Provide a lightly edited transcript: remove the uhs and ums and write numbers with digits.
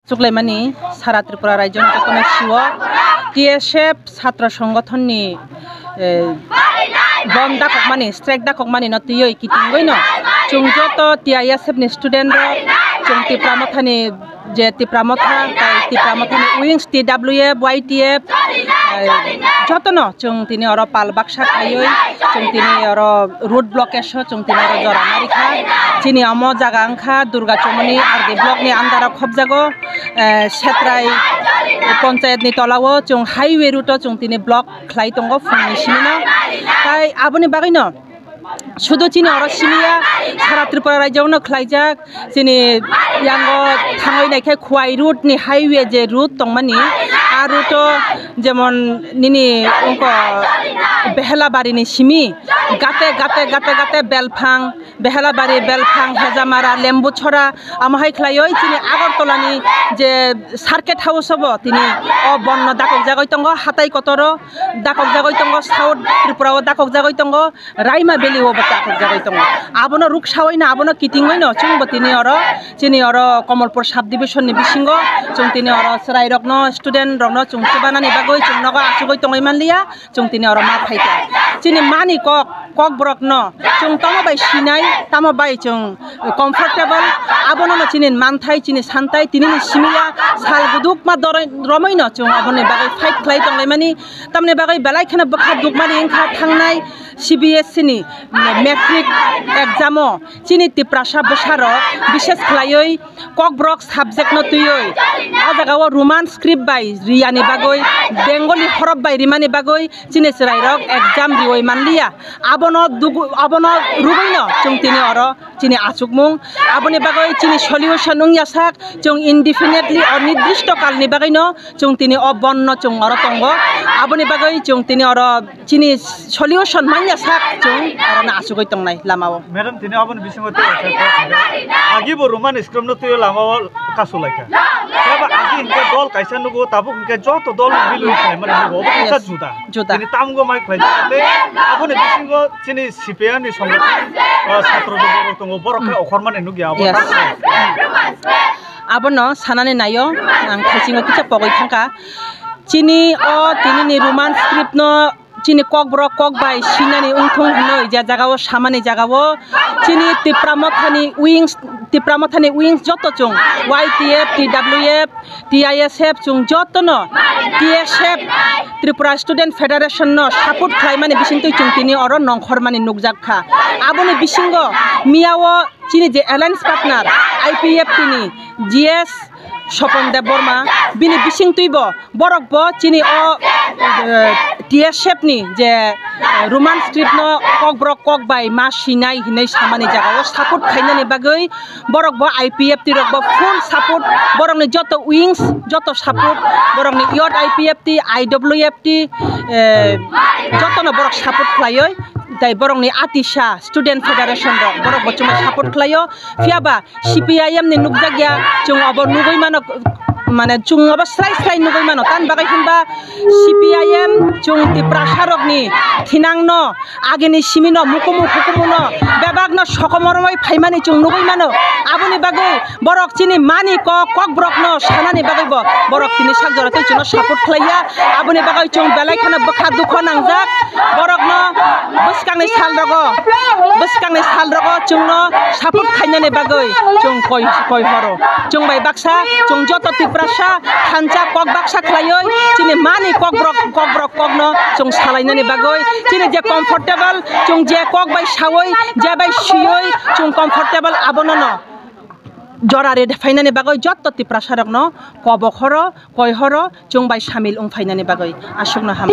চুকলাইমানি সারা ত্রিপুরা রাজ্য শিও টিএসএফ ছাত্র সংগঠননি bomb ডাকমানি strike ডাকমানি ন তুই কিটিংগই ন চুং যত টিআইএসএফ ni স্টুডেন্ট চুং টিপ্রামথানি যে টিপ্রামথানি উইংস টিডব্লিউএফ ওয়াইটিএফ যত ন চুং তিনি অর পাল বাক্সা খাইই চুং তিনি অর রুট ব্লকেশ চুং তিনি অর জরা মারিখা চিনি অম জাগা আংখা দুর্গা চমনি আর দি ব্লক ni আন্দারা খবজাগো সেত্রাই পঞ্চায়েত ni তলাও চুং হাইওয়ে রুট চুং তিনি ব্লক খ্লাই তঙ্গ ফুংনি সিমিনো তাই আবনি বাগাইনো শুধু চিনি অর সিমিয়া সারা ত্রিপুরা রাজ্যনো খ্লাইজাক চিনি ইয়াঙ্গ থাঙই নাইখাই খুয়াই রুট ni হাইওয়ে যে রুট তংমানি আর রুট যেমন নিনি অঙ্ক বেহেলাবাড়ি ni সিমি গাতে গাতে গাতে গাতে বেলফাং বেহেলাবাড়ি বেলফাং হেজামারা লেম্বুছড়া আমাহাই খ্লাইই চিনি আগরতলানি যে সার্কেট হাউস হব তিনি অ বন্য দাকক জাগৈ তঙ্গ হাতাই কতর দাকক জাগৈ তঙ্গ সাউথ ত্রিপুরাও দাকক জাগৈ তঙ্গ রাইমা বেলি হব দাকক জাগৈ তঙ্গ আবনো রুক সাওই না আবনো কিটিংই ন চুংব তিনি or Kamalpur sub division ni বিসিঙ্গ চুং তিনি অর সরাই রকন স্টুডেন্ট রকন চুং সুবানানি বাগৈ চুং নগ আসুগৈ তঙ্গই মানলিয়া চুং তিনি অর মা ফাইতা চিনি মানি কক ব্রক ন চুং তমবাই সিনাই তামবাই চুং কমফর্টেবল আবনো চিনি মানথাই চিনি সানতাই তিনি সিমিয়া সাল গুদুক মা রমই ন চুং আবনি বাগৈ ফাইট খ্লাই তংলাই মানি তামনে বাগৈ বেলাইখানা বখা দুকমানি ইংখা থাংনাই সিবিএসসি ni মেট্রিক এক্সামো চিনি টিপ্রাসা বসার বিশেষ খ্লাইই ককব্রক সাবজেক্ট ন তুইই আ জাগাও রোমান স্ক্রিপ্ট বাই রিয়ানি বাগৈ বেঙ্গলি হরফ বাই রিমানি বাগৈ চিনি সরাইরক এক্সাম দিওই মানলিয়া আবনো রুবই ন চুং তিনি অর চিনি আচুকমুং আবনি বাগৈ চিনি সলিউশন উংয়াসাক চুং ইনডিফিনিটলি অনির্দিষ্ট কালনি বাগৈ ন চুং তিনি অবন্ন চুং অর তঙ্গ আবনি বাগৈ চুং তিনি অর চিনি সলিউশন মাইয়াসাক চুং অর না আচুগৈ তংনাই লামাও ম্যাডাম তিনি আবনি বিসঙ্গতে আগিব রোমান স্ক্রিপ্ট ন তুই লামাও কাসুলাইকা এবা আগি ইনকে দল কাইসা নগো তাবুক ইনকে যত দল মিলু খাই মানে নগো অবস্থা জুদা তিনি তামগো মাই খাইতে আবনি বিসঙ্গ চিনি সিপিএম ni সংগঠন ছাত্র তঙ্গ বরকে অখরমানে নুগি আবনো সানানি নাইও আং খাইচিঙ্গ কিছা পগৈ থাকা চিনি তিনি ni রোমান স্ক্রিপ্ট ন চিনি ককব্রক কক বাই সিনানি উংথং হনই যা জাগাও সামানি জাগাও চিনি টিপ্রামথানি উইংস যত চুং ওয়াইটিএফ টিডব্লিউএফ টিআইএসএফ চুং যত ন টিএসএফ ত্রিপুরা স্টুডেন্ট ফেডারেশন ন সাপোর্ট খাইমানি বিসিংতই চুং তিনি অর নংখরমানি নুকজাকখা আবনি বিসিঙ্গ মিয়াও চিনি যে অ্যালায়েন্স পার্টনার আইপিএফ তিনি জিএস স্বপন দেব বর্মা বিনি বিসিং তুইব বরকব চিনি টিএসএফ ni যে রোমান স্ক্রিপ্ট ন ককব্রক কক বাই মা সিনাই হিনাই সামানি জাগাও সাপোর্ট খাইনানি বাগৈ বরকব আইপিএফ টি রকব ফুল সাপোর্ট বরংনি যত উইংস যত সাপোর্ট বরংনি ইয়ট আইপিএফ টি আইডব্লিউএফ টি যত ন বরক সাপোর্ট খাইই তাই বরংনি আতিশা স্টুডেন্ট ফেডারেশন রক বরক বচুমা সাপোর্ট খাইও ফিয়াবা সিপিআইএম ni নুকজাগিয়া চুং অব নুগৈ মানক মানে চুং অব স্রাই নুগৈ মানো তান বাগাই হিনবা সিপিআইএম চুং টিপ্রাসারক ni থিনাং ন আগেনি সিমিন মুকুমু হুকুমু ন বেবাগ ন সকমরমই ফাইমানি চুং নুগৈ মানো আবনি বাগৈ বরক চিনি মানি ককব্রক ন সানানি বাগৈব বরক তিনি সাগজরাতে চুন সাপোর্ট খাইয়া আবনি বাগৈ চুং বেলাইখানা বখা দুখ নাংজাক বরক ন বসকাংনি সাল রগ চুং ন সাপোর্ট খাইনানি বাগৈ চুং কই হরো চুং বাই বাক্সা চুং যত টিপ্রাসা থানচা কক বাক্সা খাইই চিনি মানি ককব্রক কক ন চুং সালাইনানি বাগৈ চিনি যে কমফর্টেবল চুং যে কক বাই সাওই যে বাই সিওই চুং কমফর্টেবল আবনো ন জরারে ফাইনানি বাগৈ যত টিপ্রাসারক ন কবখর কয়হর চুং বাই সামিল ফাইনানি বাগৈ আসুক ন হাম